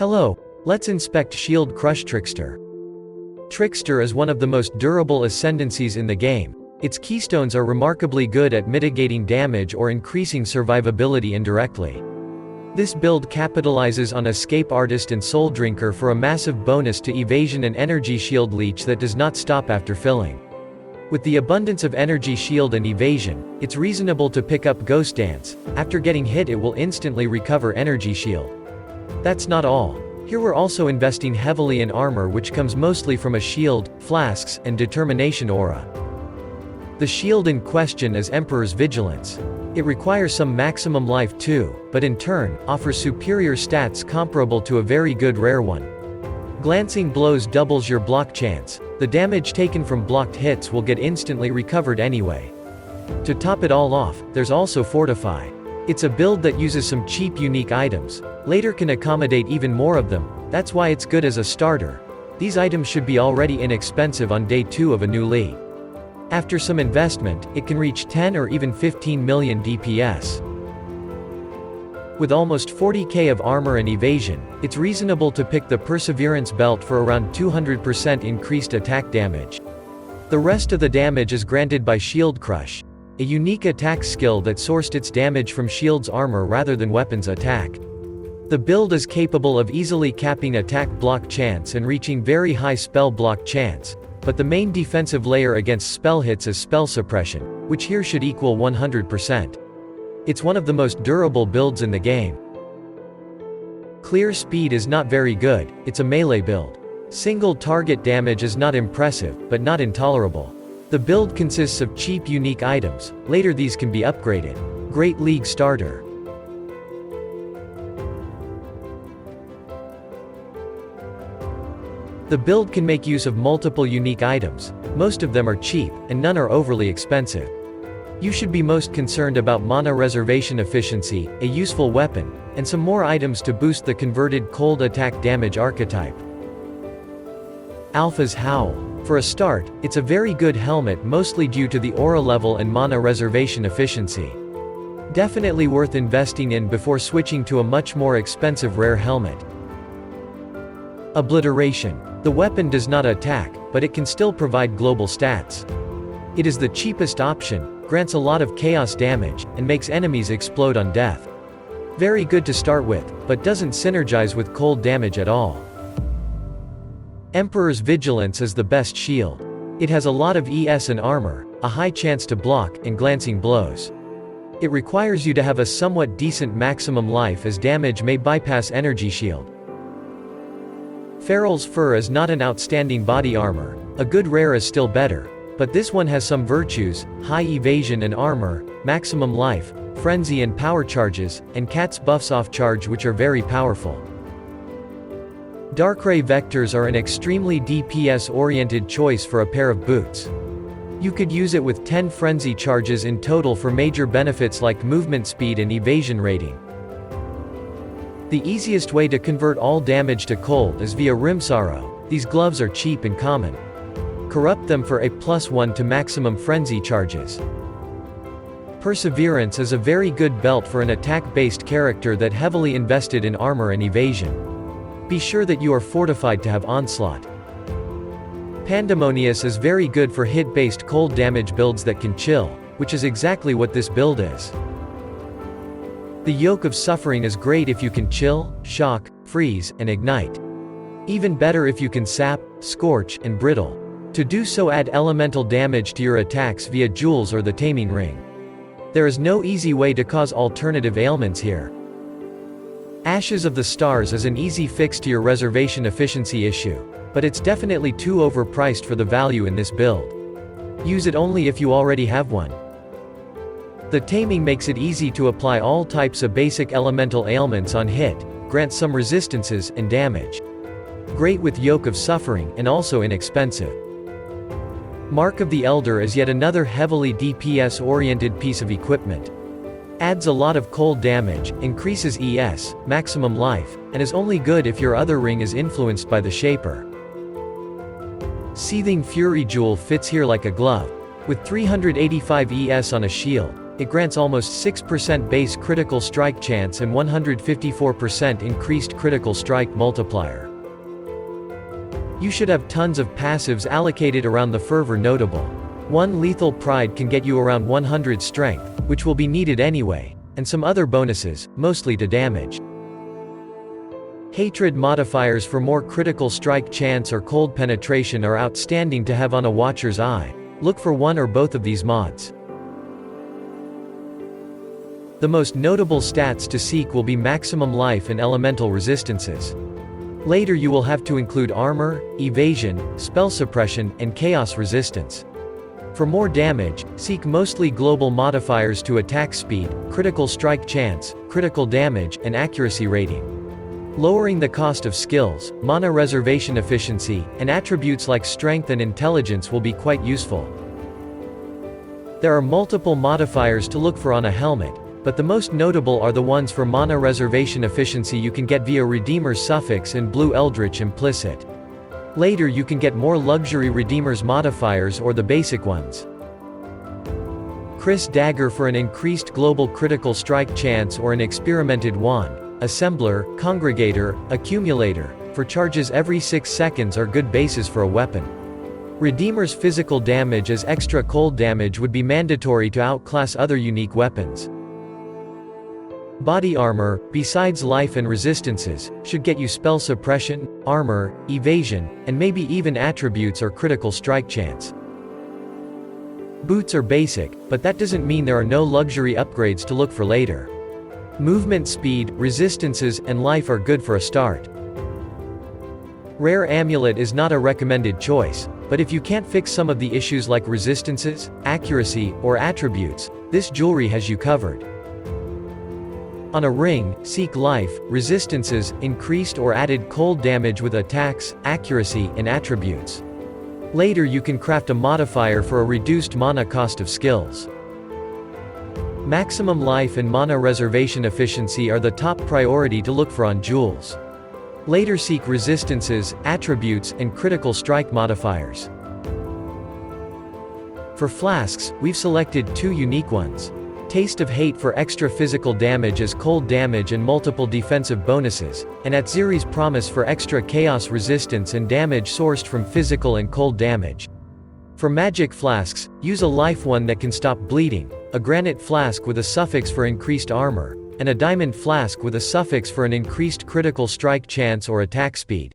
Hello, let's inspect Shield Crush Trickster. Trickster is one of the most durable ascendancies in the game. Its keystones are remarkably good at mitigating damage or increasing survivability indirectly. This build capitalizes on Escape Artist and Soul Drinker for a massive bonus to evasion and energy shield leech that does not stop after filling. With the abundance of energy shield and evasion, it's reasonable to pick up Ghost Dance. After getting hit it will instantly recover energy shield. That's not all. Here we're also investing heavily in armor, which comes mostly from a shield, flasks, and determination aura. The shield in question is Emperor's Vigilance. It requires some maximum life too, but in turn, offers superior stats comparable to a very good rare one. Glancing blows doubles your block chance. The damage taken from blocked hits will get instantly recovered anyway. To top it all off, there's also Fortify. It's a build that uses some cheap unique items. Later can accommodate even more of them. That's why it's good as a starter. These items should be already inexpensive on day 2 of a new league. After some investment, it can reach 10 or even 15 million DPS. With almost 40k of armor and evasion, it's reasonable to pick the Perseverance belt for around 200% increased attack damage. The rest of the damage is granted by Shield Crush, a unique attack skill that sourced its damage from shield's armor rather than weapons attack. The build is capable of easily capping attack block chance and reaching very high spell block chance, but the main defensive layer against spell hits is spell suppression, which here should equal 100%. It's one of the most durable builds in the game. Clear speed is not very good, it's a melee build. Single target damage is not impressive, but not intolerable. The build consists of cheap unique items, later these can be upgraded. Great League starter. The build can make use of multiple unique items. Most of them are cheap, and none are overly expensive. You should be most concerned about mana reservation efficiency, a useful weapon, and some more items to boost the converted cold attack damage archetype. Alpha's Howl. For a start, it's a very good helmet mostly due to the aura level and mana reservation efficiency. Definitely worth investing in before switching to a much more expensive rare helmet. Obliteration. The weapon does not attack, but it can still provide global stats. It is the cheapest option, grants a lot of chaos damage, and makes enemies explode on death. Very good to start with, but doesn't synergize with cold damage at all. Emperor's Vigilance is the best shield. It has a lot of ES and armor, a high chance to block, and glancing blows. It requires you to have a somewhat decent maximum life as damage may bypass energy shield. Feral's Fur is not an outstanding body armor, a good rare is still better, but this one has some virtues: high evasion and armor, maximum life, frenzy and power charges, and Cat's buffs off charge, which are very powerful. Darkrai Vectors are an extremely DPS-oriented choice for a pair of boots. You could use it with 10 frenzy charges in total for major benefits like movement speed and evasion rating. The easiest way to convert all damage to cold is via Rimsaro. These gloves are cheap and common. Corrupt them for a +1 to maximum frenzy charges. Perseverance is a very good belt for an attack-based character that heavily invested in armor and evasion. Be sure that you are fortified to have Onslaught. Pandemonious is very good for hit-based cold damage builds that can chill, which is exactly what this build is. The Yoke of Suffering is great if you can chill, shock, freeze, and ignite. Even better if you can sap, scorch, and brittle. To do so, add elemental damage to your attacks via Jewels or the Taming Ring. There is no easy way to cause alternative ailments here. Ashes of the Stars is an easy fix to your reservation efficiency issue, but it's definitely too overpriced for the value in this build. Use it only if you already have one. The Taming makes it easy to apply all types of basic elemental ailments on hit, grants some resistances, and damage. Great with Yoke of Suffering, and also inexpensive. Mark of the Elder is yet another heavily DPS-oriented piece of equipment. Adds a lot of cold damage, increases ES, maximum life, and is only good if your other ring is influenced by the Shaper. Seething Fury Jewel fits here like a glove. With 385 ES on a shield, it grants almost 6% base critical strike chance and 154% increased critical strike multiplier. You should have tons of passives allocated around the fervor notable. 1 lethal pride can get you around 100 strength, which will be needed anyway, and some other bonuses, mostly to damage. Hatred modifiers for more critical strike chance or cold penetration are outstanding to have on a watcher's eye. Look for one or both of these mods. The most notable stats to seek will be maximum life and elemental resistances. Later you will have to include armor, evasion, spell suppression, and chaos resistance. For more damage, seek mostly global modifiers to attack speed, critical strike chance, critical damage, and accuracy rating. Lowering the cost of skills, mana reservation efficiency, and attributes like strength and intelligence will be quite useful. There are multiple modifiers to look for on a helmet, but the most notable are the ones for mana reservation efficiency you can get via Redeemer's Suffix and Blue Eldritch Implicit. Later you can get more luxury Redeemer's modifiers or the basic ones. Chris Dagger for an increased global critical strike chance or an experimented wand. Assembler, Congregator, Accumulator, for charges every 6 seconds are good bases for a weapon. Redeemer's physical damage as extra cold damage would be mandatory to outclass other unique weapons. Body armor, besides life and resistances, should get you spell suppression, armor, evasion, and maybe even attributes or critical strike chance. Boots are basic, but that doesn't mean there are no luxury upgrades to look for later. Movement speed, resistances, and life are good for a start. Rare amulet is not a recommended choice, but if you can't fix some of the issues like resistances, accuracy, or attributes, this jewelry has you covered. On a ring, seek life, resistances, increased or added cold damage with attacks, accuracy, and attributes. Later you can craft a modifier for a reduced mana cost of skills. Maximum life and mana reservation efficiency are the top priority to look for on jewels. Later seek resistances, attributes, and critical strike modifiers. For flasks, we've selected 2 unique ones. Taste of Hate for extra physical damage as cold damage and multiple defensive bonuses, and Atziri's Promise for extra chaos resistance and damage sourced from physical and cold damage. For magic flasks, use a life one that can stop bleeding, a granite flask with a suffix for increased armor, and a diamond flask with a suffix for an increased critical strike chance or attack speed.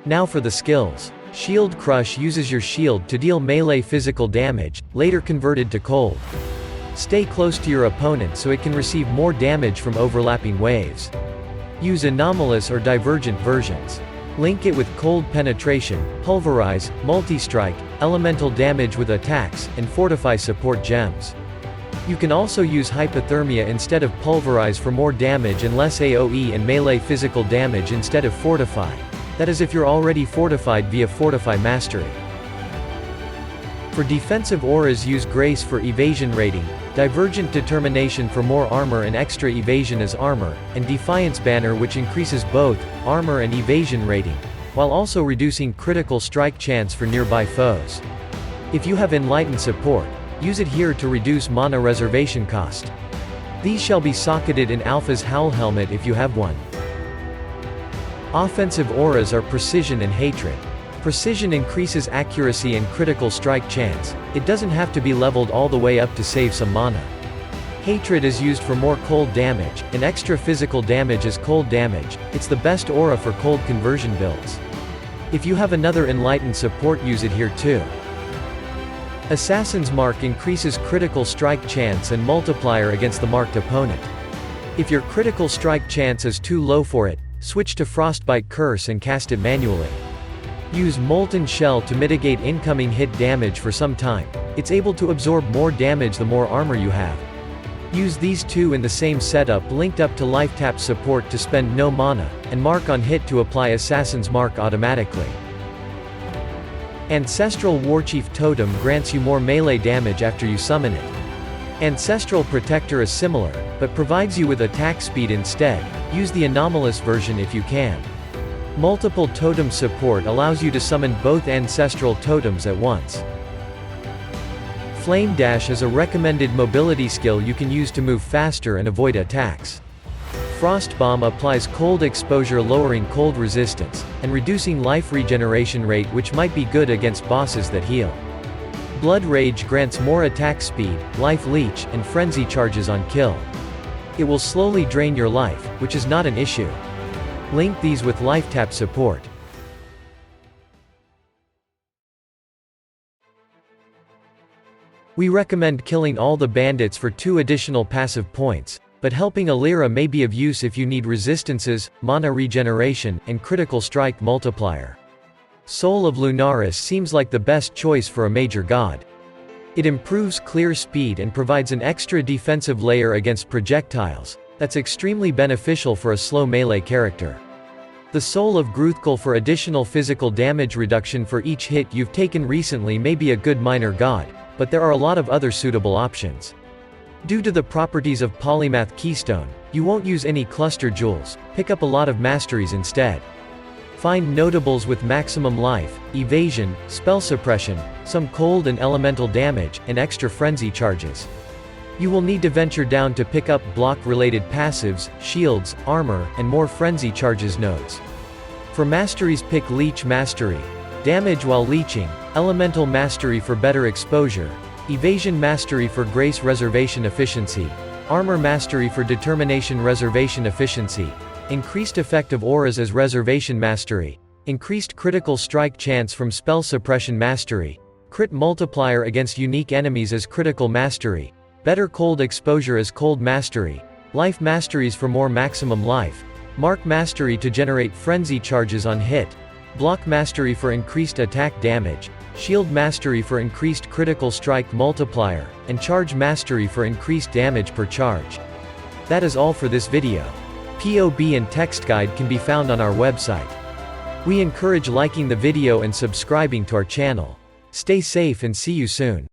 Now for the skills. Shield Crush uses your shield to deal melee physical damage, later converted to cold. Stay close to your opponent so it can receive more damage from overlapping waves. Use anomalous or divergent versions. Link it with Cold Penetration, Pulverize, Multi-Strike, Elemental Damage with attacks, and Fortify support gems. You can also use Hypothermia instead of Pulverize for more damage and less AoE and melee physical damage instead of Fortify. That is if you're already fortified via Fortify Mastery. For defensive auras use Grace for evasion rating, Divergent Determination for more armor and extra evasion as armor, and Defiance Banner which increases both armor and evasion rating, while also reducing critical strike chance for nearby foes. If you have Enlightened support, use it here to reduce mana reservation cost. These shall be socketed in Alpha's Howl Helmet if you have one. Offensive auras are Precision and Hatred. Precision increases accuracy and critical strike chance. It doesn't have to be leveled all the way up to save some mana. Hatred is used for more cold damage, and extra physical damage as cold damage. It's the best aura for cold conversion builds. If you have another Enlightened support, use it here too. Assassin's Mark increases critical strike chance and multiplier against the marked opponent. If your critical strike chance is too low for it, switch to Frostbite Curse and cast it manually. Use Molten Shell to mitigate incoming hit damage for some time. It's able to absorb more damage the more armor you have. Use these two in the same setup linked up to Life Tap support to spend no mana, and Mark on hit to apply Assassin's Mark automatically. Ancestral Warchief Totem grants you more melee damage after you summon it. Ancestral Protector is similar, but provides you with attack speed instead. Use the anomalous version if you can. Multiple Totem support allows you to summon both ancestral totems at once. Flame Dash is a recommended mobility skill you can use to move faster and avoid attacks. Frost Bomb applies cold exposure, lowering cold resistance, and reducing life regeneration rate, which might be good against bosses that heal. Blood Rage grants more attack speed, life leech, and frenzy charges on kill. It will slowly drain your life, which is not an issue. Link these with life tap support. We recommend killing all the bandits for 2 additional passive points, but helping Alira may be of use if you need resistances, mana regeneration, and critical strike multiplier. Soul of Lunaris seems like the best choice for a major god. It improves clear speed and provides an extra defensive layer against projectiles, that's extremely beneficial for a slow melee character. The Soul of Gruthkul for additional physical damage reduction for each hit you've taken recently may be a good minor god, but there are a lot of other suitable options. Due to the properties of Polymath Keystone, you won't use any cluster jewels, pick up a lot of masteries instead. Find notables with maximum life, evasion, spell suppression, some cold and elemental damage, and extra frenzy charges. You will need to venture down to pick up block-related passives, shields, armor, and more frenzy charges nodes. For masteries, pick Leech Mastery, damage while leeching, elemental mastery for better exposure, evasion mastery for grace reservation efficiency, armor mastery for determination reservation efficiency, increased effect of auras as reservation mastery, increased critical strike chance from spell suppression mastery, crit multiplier against unique enemies as critical mastery, better cold exposure as cold mastery, life masteries for more maximum life, mark mastery to generate frenzy charges on hit, block mastery for increased attack damage, shield mastery for increased critical strike multiplier, and charge mastery for increased damage per charge. That is all for this video. POB and text guide can be found on our website. We encourage liking the video and subscribing to our channel. Stay safe and see you soon.